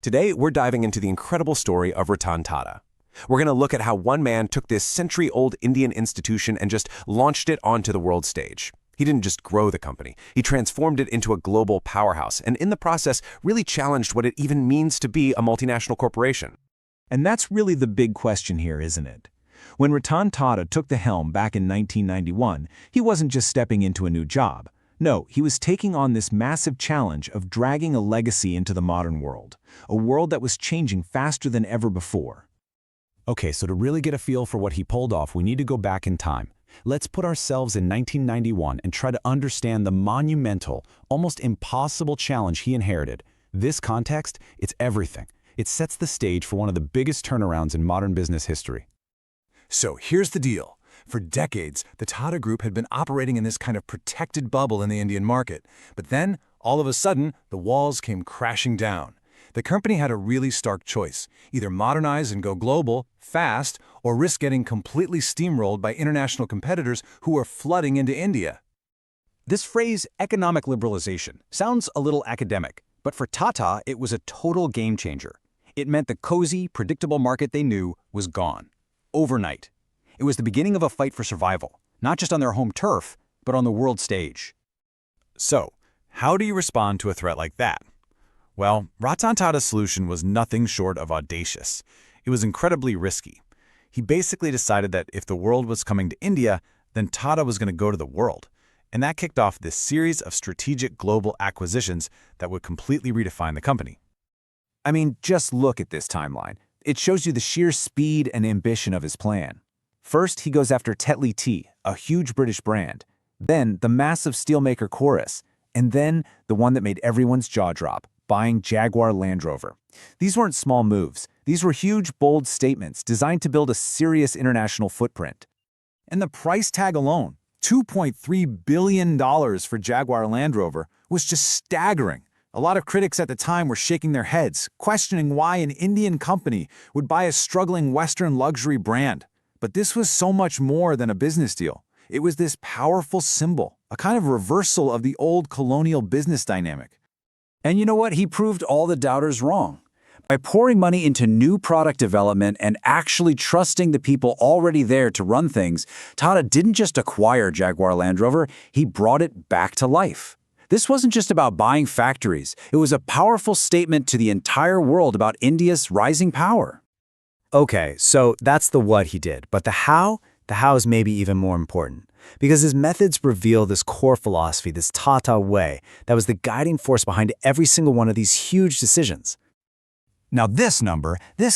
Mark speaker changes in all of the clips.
Speaker 1: Today, we're diving into the incredible story of Ratan Tata. We're going to look at how one man took this century-old Indian institution and just launched it onto the world stage. He didn't just grow the company, he transformed it into a global powerhouse, and in the process, really challenged what it even means to be a multinational corporation.
Speaker 2: And that's really the big question here, isn't it? When Ratan Tata took the helm back in 1991, he wasn't just stepping into a new job. No, he was taking on this massive challenge of dragging a legacy into the modern world, a world that was changing faster than ever before.
Speaker 3: Okay, so to really get a feel for what he pulled off, we need to go back in time. Let's put ourselves in 1991 and try to understand the monumental, almost impossible challenge he inherited. This context, it's everything. It sets the stage for one of the biggest turnarounds in modern business history.
Speaker 4: So here's the deal. For decades, the Tata Group had been operating in this kind of protected bubble in the Indian market. But then, all of a sudden, the walls came crashing down. The company had a really stark choice: either modernize and go global, fast, or risk getting completely steamrolled by international competitors who were flooding into India.
Speaker 5: This phrase, economic liberalization, sounds a little academic, but for Tata, it was a total game changer. It meant the cozy, predictable market they knew was gone. Overnight. It was the beginning of a fight for survival, not just on their home turf, but on the world stage.
Speaker 3: So, how do you respond to a threat like that? Well, Ratan Tata's solution was nothing short of audacious. It was incredibly risky. He basically decided that if the world was coming to India, then Tata was going to go to the world. And that kicked off this series of strategic global acquisitions that would completely redefine the company.
Speaker 2: I mean, just look at this timeline. It shows you the sheer speed and ambition of his plan. First, he goes after Tetley Tea, a huge British brand. Then, the massive steelmaker Chorus. And then, the one that made everyone's jaw drop, buying Jaguar Land Rover. These weren't small moves. These were huge, bold statements designed to build a serious international footprint. And the price tag alone, $2.3 billion for Jaguar Land Rover, was just staggering. A lot of critics at the time were shaking their heads, questioning why an Indian company would buy a struggling Western luxury brand. But this was so much more than a business deal. It was this powerful symbol, a kind of reversal of the old colonial business dynamic.
Speaker 5: And you know what? He proved all the doubters wrong. By pouring money into new product development and actually trusting the people already there to run things, Tata didn't just acquire Jaguar Land Rover, he brought it back to life. This wasn't just about buying factories. It was a powerful statement to the entire world about India's rising power.
Speaker 6: Okay, so that's the what he did, but the how is maybe even more important. Because his methods reveal this core philosophy, this Tata way, that was the guiding force behind every single one of these huge decisions.
Speaker 5: Now this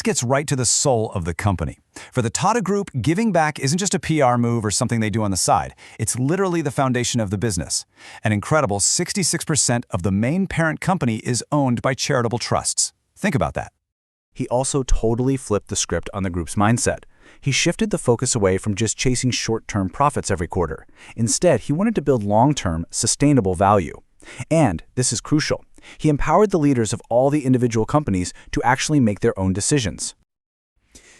Speaker 5: gets right to the soul of the company. For the Tata Group, giving back isn't just a PR move or something they do on the side. It's literally the foundation of the business. An incredible 66% of the main parent company is owned by charitable trusts. Think about that.
Speaker 6: He also totally flipped the script on the group's mindset. He shifted the focus away from just chasing short-term profits every quarter. Instead, he wanted to build long-term, sustainable value. And, this is crucial, he empowered the leaders of all the individual companies to actually make their own decisions.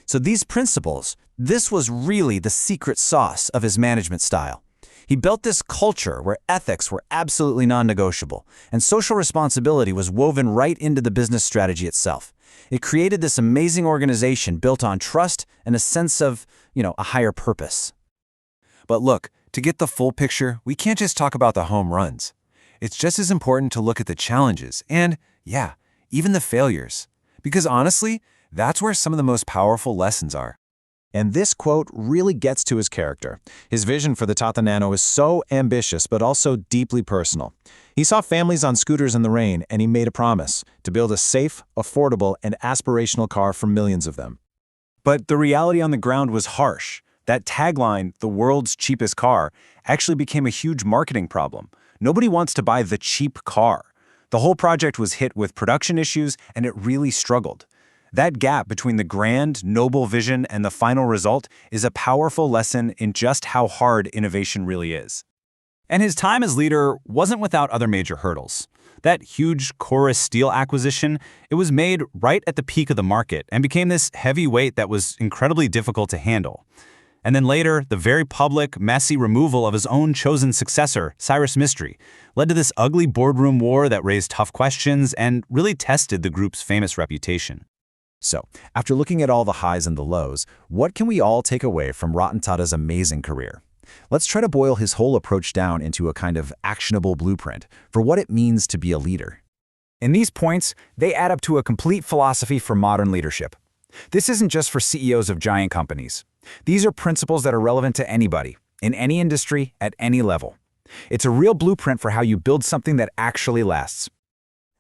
Speaker 5: So these principles, this was really the secret sauce of his management style. He built this culture where ethics were absolutely non-negotiable, and social responsibility was woven right into the business strategy itself. It created this amazing organization built on trust and a sense of, a higher purpose.
Speaker 4: But look, to get the full picture, we can't just talk about the home runs. It's just as important to look at the challenges and, yeah, even the failures. Because honestly, that's where some of the most powerful lessons are.
Speaker 2: And this quote really gets to his character. His vision for the Tata Nano is so ambitious, but also deeply personal. He saw families on scooters in the rain, and he made a promise to build a safe, affordable, and aspirational car for millions of them. But the reality on the ground was harsh. That tagline, "the world's cheapest car," actually became a huge marketing problem. Nobody wants to buy the cheap car. The whole project was hit with production issues, and it really struggled. That gap between the grand, noble vision and the final result is a powerful lesson in just how hard innovation really is.
Speaker 5: And his time as leader wasn't without other major hurdles. That huge Chorus Steel acquisition, it was made right at the peak of the market and became this heavy weight that was incredibly difficult to handle.
Speaker 3: And then later, the very public, messy removal of his own chosen successor, Cyrus Mistry, led to this ugly boardroom war that raised tough questions and really tested the group's famous reputation.
Speaker 2: So, after looking at all the highs and the lows, what can we all take away from Ratan Tata's amazing career? Let's try to boil his whole approach down into a kind of actionable blueprint for what it means to be a leader.
Speaker 6: In these points, they add up to a complete philosophy for modern leadership. This isn't just for CEOs of giant companies. These are principles that are relevant to anybody, in any industry, at any level. It's a real blueprint for how you build something that actually lasts.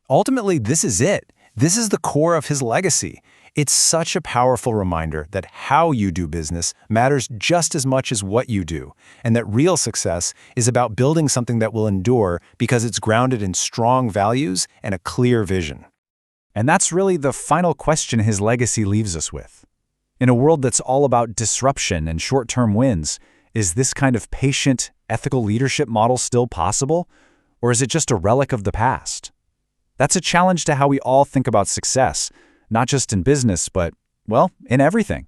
Speaker 4: Ultimately, this is it. This is the core of his legacy. It's such a powerful reminder that how you do business matters just as much as what you do, and that real success is about building something that will endure because it's grounded in strong values and a clear vision.
Speaker 6: And that's really the final question his legacy leaves us with. In a world that's all about disruption and short-term wins, is this kind of patient, ethical leadership model still possible? Or is it just a relic of the past? That's a challenge to how we all think about success, not just in business, but, well, in everything.